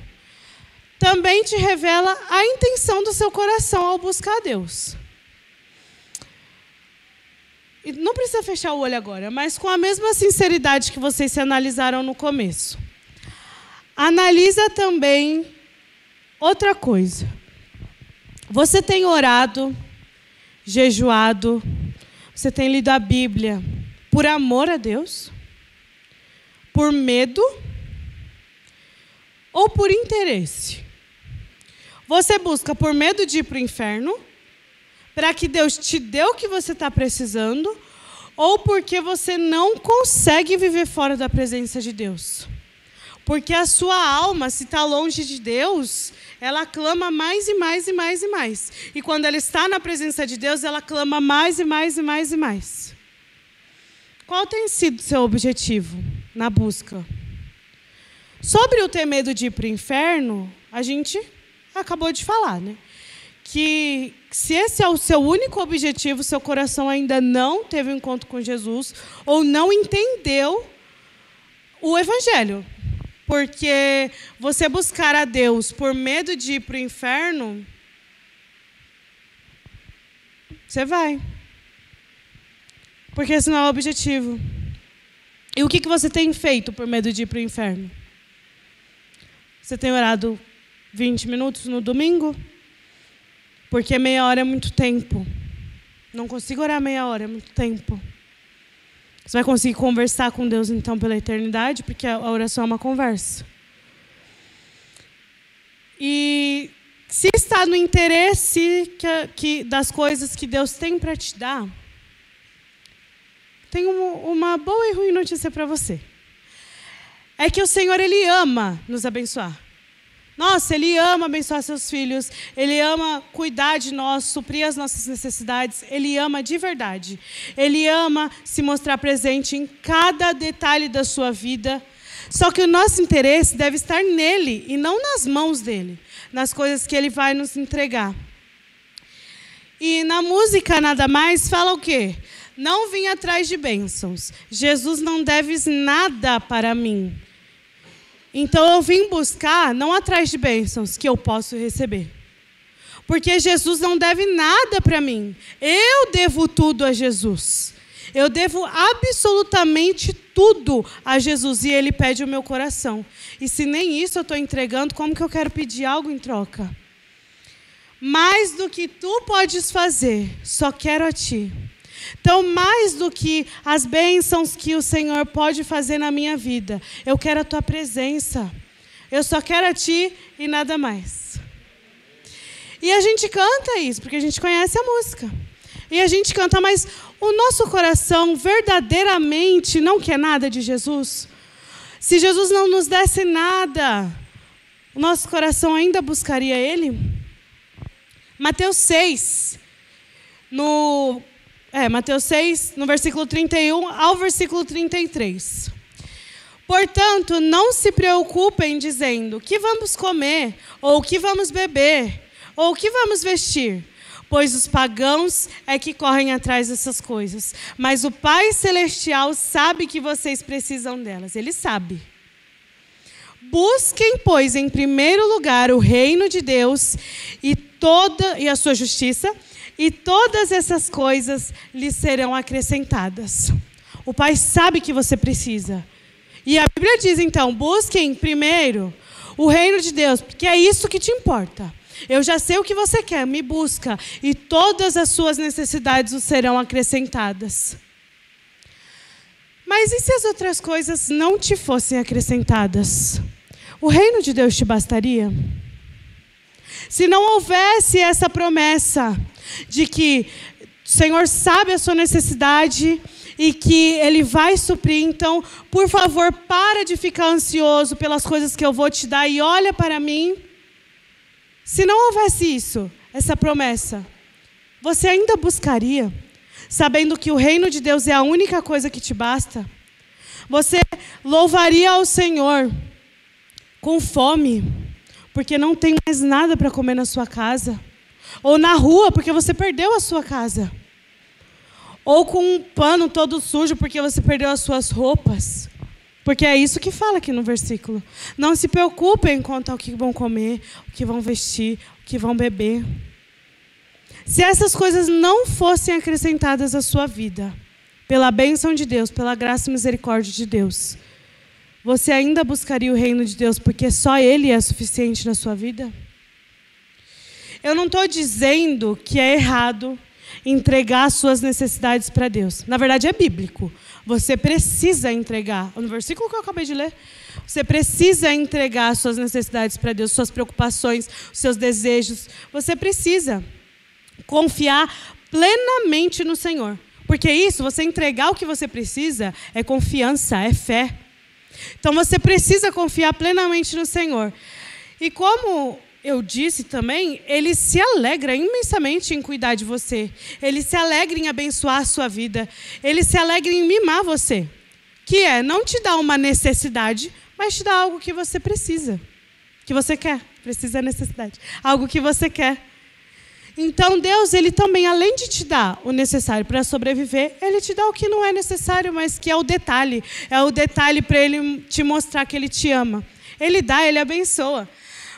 também te revela a intenção do seu coração ao buscar a Deus. E não precisa fechar o olho agora, mas com a mesma sinceridade que vocês se analisaram no começo. Analisa também outra coisa. Você tem orado, jejuado, você tem lido a Bíblia por amor a Deus? Por medo? Ou por interesse? Você busca por medo de ir para o inferno, para que Deus te dê o que você está precisando, ou porque você não consegue viver fora da presença de Deus? Porque a sua alma, se está longe de Deus, ela clama mais e mais e mais e mais. E quando ela está na presença de Deus, ela clama mais e mais e mais e mais. Qual tem sido o seu objetivo na busca? Sobre o ter medo de ir para o inferno, a gente acabou de falar, né? Que se esse é o seu único objetivo, seu coração ainda não teve um encontro com Jesus ou não entendeu o Evangelho. Porque você buscar a Deus por medo de ir para o inferno, você vai. Porque esse não é o objetivo. E o que você tem feito por medo de ir para o inferno? Você tem orado 20 minutos no domingo? Porque meia hora é muito tempo. Não consigo orar meia hora, é muito tempo. Você vai conseguir conversar com Deus, então, pela eternidade, porque a oração é uma conversa. E se está no interesse das coisas que Deus tem para te dar, tenho uma boa e ruim notícia para você. É que o Senhor, Ele ama nos abençoar. Nossa, Ele ama abençoar seus filhos, Ele ama cuidar de nós, suprir as nossas necessidades, Ele ama de verdade. Ele ama se mostrar presente em cada detalhe da sua vida. Só que o nosso interesse deve estar nele e não nas mãos dele, nas coisas que Ele vai nos entregar. E na música Nada Mais fala o quê? Não vim atrás de bênçãos. Jesus não deves nada para mim. Então eu vim buscar, não atrás de bênçãos que eu posso receber. Porque Jesus não deve nada para mim. Eu devo tudo a Jesus. Eu devo absolutamente tudo a Jesus. E Ele pede o meu coração. E se nem isso eu estou entregando, como que eu quero pedir algo em troca? Mais do que tu podes fazer, só quero a ti. Então, mais do que as bênçãos que o Senhor pode fazer na minha vida, eu quero a tua presença. Eu só quero a ti e nada mais. E a gente canta isso, porque a gente conhece a música. E a gente canta, mas o nosso coração verdadeiramente não quer nada de Jesus? Se Jesus não nos desse nada, o nosso coração ainda buscaria Ele? Mateus 6, Mateus 6, no versículo 31 ao versículo 33. Portanto, não se preocupem dizendo, o que vamos comer, ou o que vamos beber, ou o que vamos vestir? Pois os pagãos é que correm atrás dessas coisas. Mas o Pai Celestial sabe que vocês precisam delas. Ele sabe. Busquem, pois, em primeiro lugar o reino de Deus e a sua justiça, e todas essas coisas lhe serão acrescentadas. O Pai sabe que você precisa. E a Bíblia diz, então, busquem primeiro o reino de Deus, porque é isso que te importa. Eu já sei o que você quer, me busca, e todas as suas necessidades o serão acrescentadas. Mas e se as outras coisas não te fossem acrescentadas? O reino de Deus te bastaria? Se não houvesse essa promessa de que o Senhor sabe a sua necessidade e que Ele vai suprir, então, por favor, para de ficar ansioso pelas coisas que eu vou te dar e olha para mim. Se não houvesse isso, essa promessa, você ainda buscaria, sabendo que o reino de Deus é a única coisa que te basta? Você louvaria ao Senhor com fome, porque não tem mais nada para comer na sua casa, ou na rua, porque você perdeu a sua casa, ou com um pano todo sujo, porque você perdeu as suas roupas, porque é isso que fala aqui no versículo. Não se preocupem quanto ao que vão comer, o que vão vestir, o que vão beber. Se essas coisas não fossem acrescentadas à sua vida, pela bênção de Deus, pela graça e misericórdia de Deus, você ainda buscaria o reino de Deus porque só Ele é suficiente na sua vida? Eu não estou dizendo que é errado entregar suas necessidades para Deus. Na verdade, é bíblico. Você precisa entregar. No versículo que eu acabei de ler, você precisa entregar suas necessidades para Deus, suas preocupações, os seus desejos. Você precisa confiar plenamente no Senhor. Porque isso, você entregar o que você precisa, é confiança, é fé. Então, você precisa confiar plenamente no Senhor. E como eu disse também, Ele se alegra imensamente em cuidar de você. Ele se alegra em abençoar a sua vida. Ele se alegra em mimar você. Que é não te dar uma necessidade, mas te dar algo que você precisa. Que você quer. Precisa é necessidade. Algo que você quer. Então, Deus, Ele também, além de te dar o necessário para sobreviver, Ele te dá o que não é necessário, mas que é o detalhe. É o detalhe para Ele te mostrar que Ele te ama. Ele dá, Ele abençoa.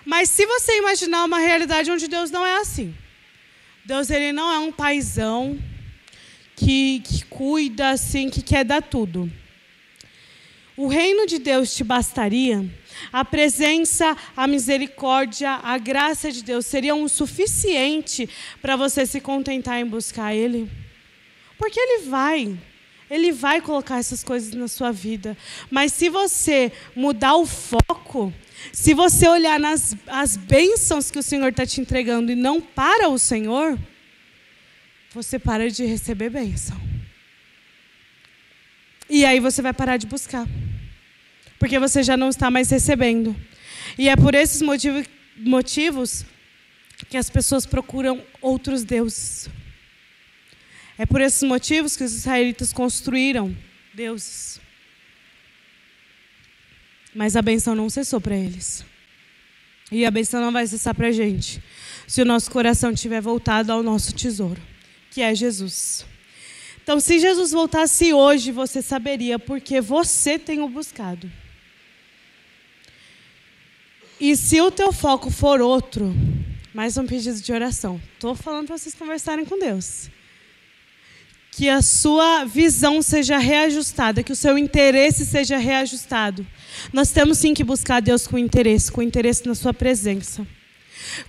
Mas se você imaginar uma realidade onde Deus não é assim. Deus, Ele não é um paizão que cuida assim, que quer dar tudo. O reino de Deus te bastaria? A presença, a misericórdia, a graça de Deus seriam o suficiente para você se contentar em buscar Ele? Porque Ele vai colocar essas coisas na sua vida. Mas se você mudar o foco, se você olhar as bênçãos que o Senhor está te entregando e não para o Senhor, você para de receber bênção. E aí você vai parar de buscar. Porque você já não está mais recebendo. E é por esses motivos que as pessoas procuram outros deuses. É por esses motivos que os israelitas construíram deuses. Mas a bênção não cessou para eles. E a bênção não vai cessar para a gente, se o nosso coração estiver voltado ao nosso tesouro, que é Jesus. Então, se Jesus voltasse hoje, você saberia porque você tem o buscado. E se o teu foco for outro, mais um pedido de oração. Estou falando para vocês conversarem com Deus. Que a sua visão seja reajustada, que o seu interesse seja reajustado. Nós temos sim que buscar Deus com interesse na sua presença.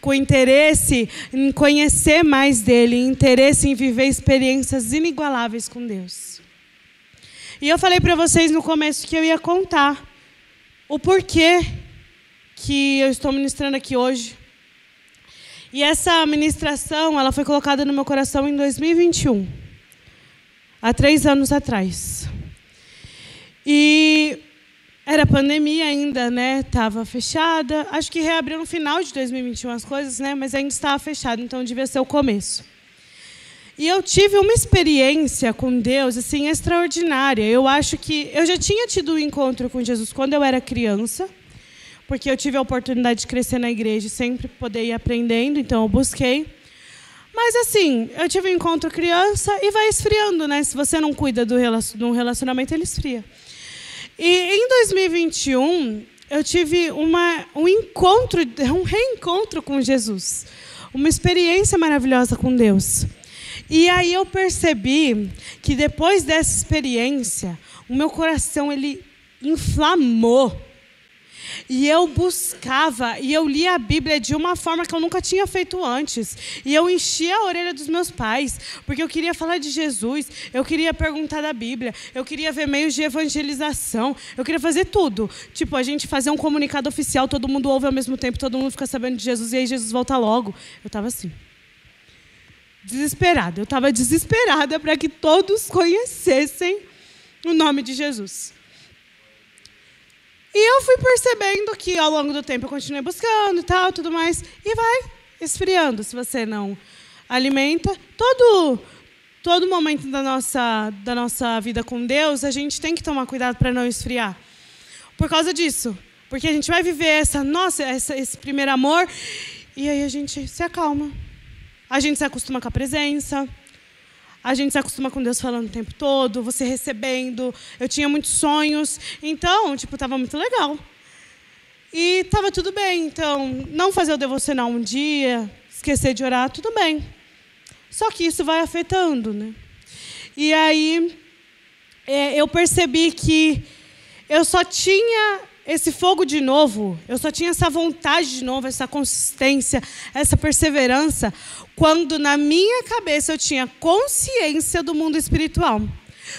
Com interesse em conhecer mais dEle, interesse em viver experiências inigualáveis com Deus. E eu falei para vocês no começo que eu ia contar o porquê que eu estou ministrando aqui hoje. E essa ministração, ela foi colocada no meu coração em 2021. Há 3 anos atrás. E era pandemia ainda, né? Estava fechada. Acho que reabriu no final de 2021 as coisas, né? Mas ainda estava fechado, então devia ser o começo. E eu tive uma experiência com Deus, assim, extraordinária. Eu acho que eu já tinha tido um encontro com Jesus quando eu era criança, porque eu tive a oportunidade de crescer na igreja e sempre poder ir aprendendo, então eu busquei. Mas assim, eu tive um encontro criança e vai esfriando, né? Se você não cuida de um relacionamento, ele esfria. E em 2021, eu tive um reencontro com Jesus. Uma experiência maravilhosa com Deus. E aí eu percebi que depois dessa experiência, o meu coração, ele inflamou. E eu buscava, e eu lia a Bíblia de uma forma que eu nunca tinha feito antes. E eu enchia a orelha dos meus pais, porque eu queria falar de Jesus, eu queria perguntar da Bíblia, eu queria ver meios de evangelização, eu queria fazer tudo. Tipo, a gente fazer um comunicado oficial, todo mundo ouve ao mesmo tempo, todo mundo fica sabendo de Jesus, e aí Jesus volta logo. Eu estava assim, desesperada. Eu estava desesperada para que todos conhecessem o nome de Jesus. E eu fui percebendo que, ao longo do tempo, eu continuei buscando e tal, tudo mais. E vai esfriando, se você não alimenta. Todo momento da nossa vida com Deus, a gente tem que tomar cuidado para não esfriar. Por causa disso. Porque a gente vai viver esse primeiro amor, e aí a gente se acalma. A gente se acostuma com a presença. A gente se acostuma com Deus falando o tempo todo, você recebendo. Eu tinha muitos sonhos, então, estava muito legal. E estava tudo bem. Então, não fazer o devocional um dia, esquecer de orar, tudo bem. Só que isso vai afetando, né? E aí, eu percebi que eu só tinha esse fogo de novo, eu só tinha essa vontade de novo, essa consistência, essa perseverança, quando na minha cabeça eu tinha consciência do mundo espiritual.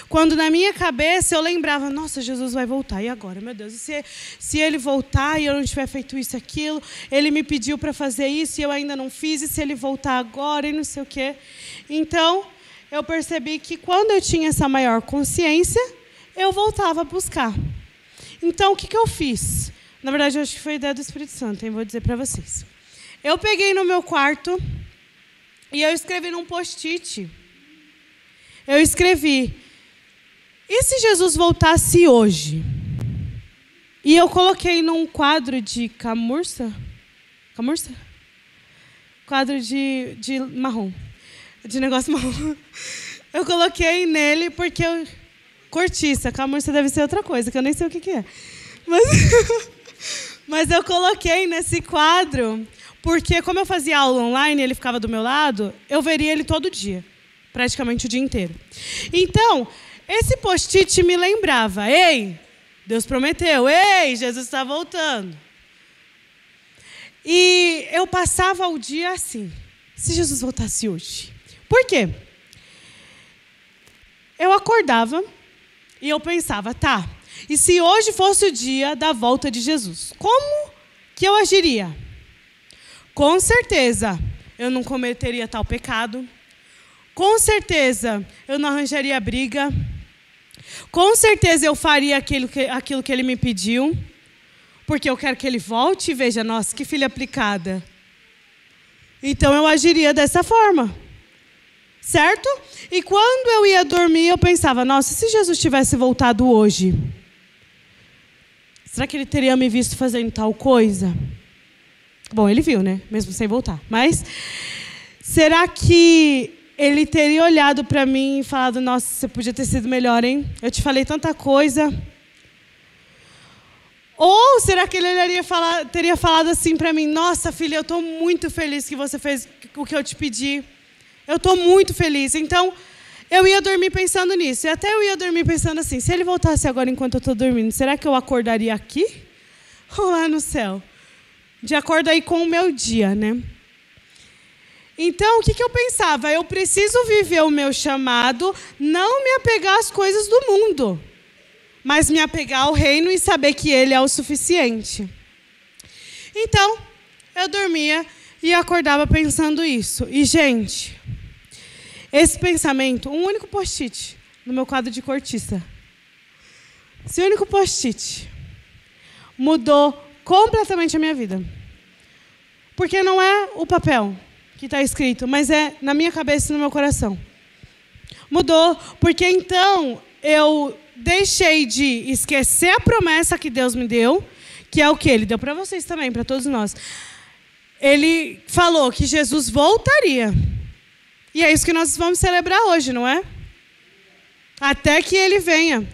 Quando na minha cabeça eu lembrava, nossa, Jesus vai voltar, e agora? Meu Deus, e se ele voltar e eu não tiver feito isso e aquilo, ele me pediu para fazer isso e eu ainda não fiz, e se ele voltar agora e não sei o quê. Então, eu percebi que quando eu tinha essa maior consciência, eu voltava a buscar. Então, o que eu fiz? Na verdade, eu acho que foi a ideia do Espírito Santo, hein? Vou dizer para vocês. Eu peguei no meu quarto e eu escrevi num post-it. Eu escrevi, e se Jesus voltasse hoje? E eu coloquei num quadro de camurça? Camurça? Quadro de marrom. De negócio marrom. Eu coloquei nele porque eu... Cortiça, camurça deve ser outra coisa, que eu nem sei o que é. Mas eu coloquei nesse quadro, porque como eu fazia aula online, ele ficava do meu lado, eu veria ele todo dia, praticamente o dia inteiro. Então, esse post-it me lembrava, ei, Deus prometeu, ei, Jesus está voltando. E eu passava o dia assim, se Jesus voltasse hoje. Por quê? Eu acordava, e eu pensava, tá, e se hoje fosse o dia da volta de Jesus, como que eu agiria? Com certeza, eu não cometeria tal pecado. Com certeza, eu não arranjaria briga. Com certeza, eu faria aquilo que ele me pediu, porque eu quero que ele volte e veja, nossa, que filha aplicada. Então, eu agiria dessa forma. Certo? E quando eu ia dormir, eu pensava, nossa, se Jesus tivesse voltado hoje, será que ele teria me visto fazendo tal coisa? Bom, ele viu, né? Mesmo sem voltar. Mas, será que ele teria olhado para mim e falado, nossa, você podia ter sido melhor, hein? Eu te falei tanta coisa. Ou será que ele teria falado assim para mim, nossa, filha, eu estou muito feliz que você fez o que eu te pedi. Eu estou muito feliz. Então, eu ia dormir pensando nisso. E até eu ia dormir pensando assim, se ele voltasse agora enquanto eu estou dormindo, será que eu acordaria aqui? Ou lá no céu? De acordo aí com o meu dia, né? Então, o que eu pensava? Eu preciso viver o meu chamado, não me apegar às coisas do mundo, mas me apegar ao reino e saber que ele é o suficiente. Então, eu dormia e acordava pensando isso. E, gente, esse pensamento, um único post-it no meu quadro de cortiça. Esse único post-it mudou completamente a minha vida. Porque não é o papel que está escrito, mas é na minha cabeça e no meu coração. Mudou, porque então eu deixei de esquecer a promessa que Deus me deu, que é o que Ele deu para vocês também, para todos nós. Ele falou que Jesus voltaria. E é isso que nós vamos celebrar hoje, não é? Até que ele venha.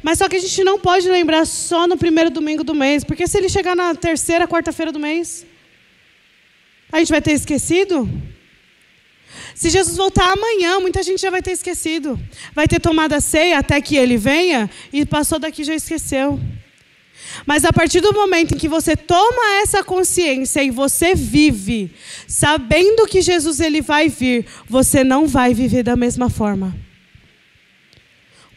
Mas só que a gente não pode lembrar só no primeiro domingo do mês, porque se ele chegar na terceira, quarta-feira do mês, a gente vai ter esquecido? Se Jesus voltar amanhã, muita gente já vai ter esquecido. Vai ter tomado a ceia até que ele venha e passou daqui e já esqueceu. Mas a partir do momento em que você toma essa consciência e você vive, sabendo que Jesus ele vai vir, você não vai viver da mesma forma.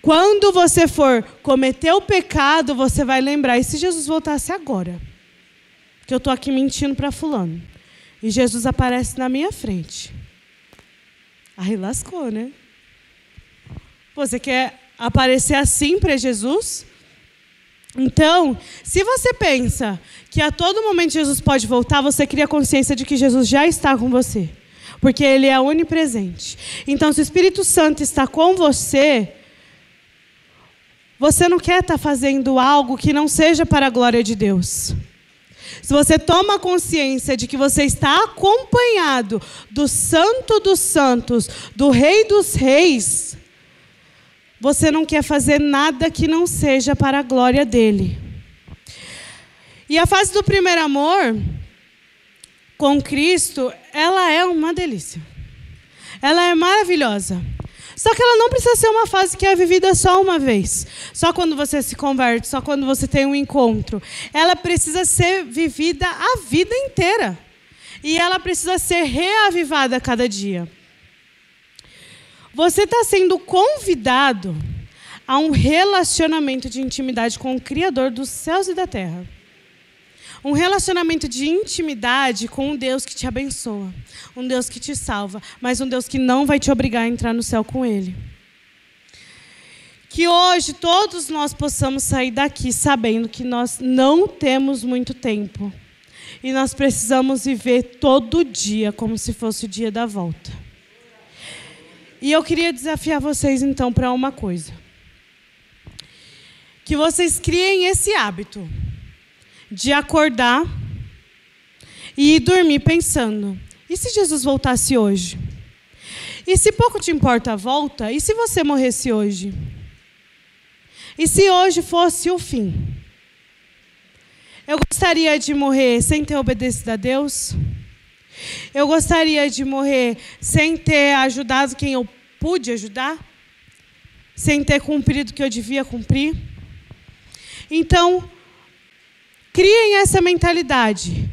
Quando você for cometer o pecado, você vai lembrar, e se Jesus voltasse agora? Que eu estou aqui mentindo para fulano. E Jesus aparece na minha frente. Aí lascou, né? Você quer aparecer assim para Jesus? Então, se você pensa que a todo momento Jesus pode voltar, você cria consciência de que Jesus já está com você. Porque Ele é onipresente. Então, se o Espírito Santo está com você, você não quer estar fazendo algo que não seja para a glória de Deus. Se você toma consciência de que você está acompanhado do Santo dos Santos, do Rei dos Reis, você não quer fazer nada que não seja para a glória dele. E a fase do primeiro amor com Cristo, ela é uma delícia. Ela é maravilhosa. Só que ela não precisa ser uma fase que é vivida só uma vez. Só quando você se converte, só quando você tem um encontro. Ela precisa ser vivida a vida inteira. E ela precisa ser reavivada a cada dia. Você está sendo convidado a um relacionamento de intimidade com o Criador dos céus e da terra. Um relacionamento de intimidade com um Deus que te abençoa. Um Deus que te salva. Mas um Deus que não vai te obrigar a entrar no céu com Ele. Que hoje todos nós possamos sair daqui sabendo que nós não temos muito tempo. E nós precisamos viver todo dia como se fosse o dia da volta. E eu queria desafiar vocês então para uma coisa. Que vocês criem esse hábito de acordar e ir dormir pensando, e se Jesus voltasse hoje? E se pouco te importa a volta? E se você morresse hoje? E se hoje fosse o fim? Eu gostaria de morrer sem ter obedecido a Deus? Eu gostaria de morrer sem ter ajudado quem eu pude ajudar? Sem ter cumprido o que eu devia cumprir? Então, criem essa mentalidade.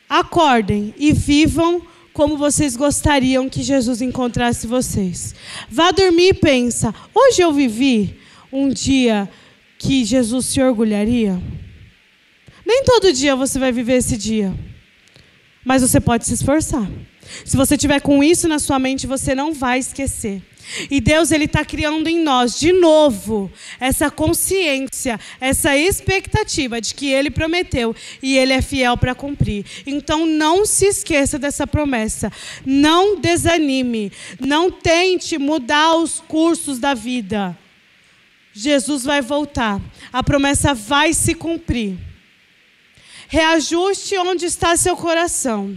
Acordem e vivam como vocês gostariam que Jesus encontrasse vocês. Vá dormir e pensa, hoje eu vivi um dia que Jesus se orgulharia? Nem todo dia você vai viver esse dia. Mas você pode se esforçar. Se você tiver com isso na sua mente, você não vai esquecer. E Deus ele está criando em nós, de novo, essa consciência, essa expectativa de que Ele prometeu e Ele é fiel para cumprir. Então não se esqueça dessa promessa. Não desanime. Não tente mudar os cursos da vida. Jesus vai voltar. A promessa vai se cumprir. Reajuste onde está seu coração.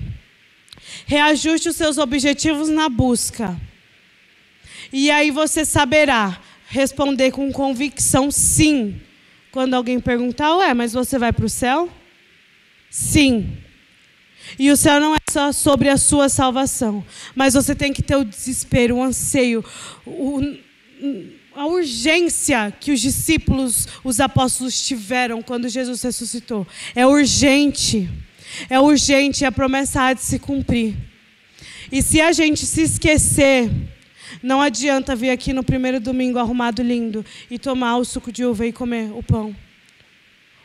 Reajuste os seus objetivos na busca. E aí você saberá responder com convicção sim. Quando alguém perguntar, ué, mas você vai para o céu? Sim. E o céu não é só sobre a sua salvação. Mas você tem que ter o desespero, o anseio, a urgência que os discípulos, os apóstolos tiveram quando Jesus ressuscitou. É urgente. É urgente, a promessa há de se cumprir. E se a gente se esquecer, não adianta vir aqui no primeiro domingo arrumado lindo e tomar o suco de uva e comer o pão.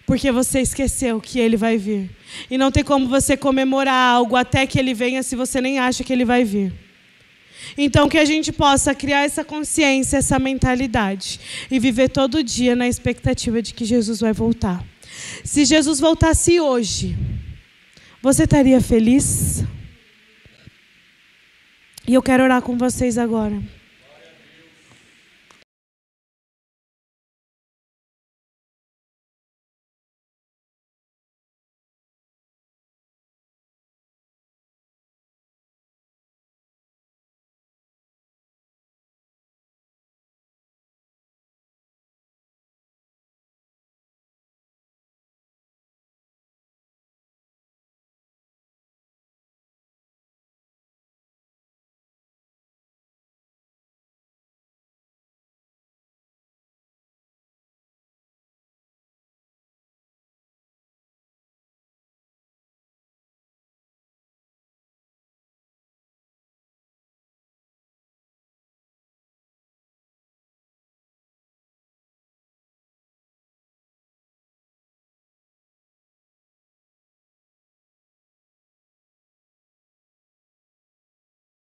Porque você esqueceu que Ele vai vir. E não tem como você comemorar algo até que Ele venha se você nem acha que Ele vai vir. Então que a gente possa criar essa consciência, essa mentalidade e viver todo dia na expectativa de que Jesus vai voltar. Se Jesus voltasse hoje, você estaria feliz? E eu quero orar com vocês agora.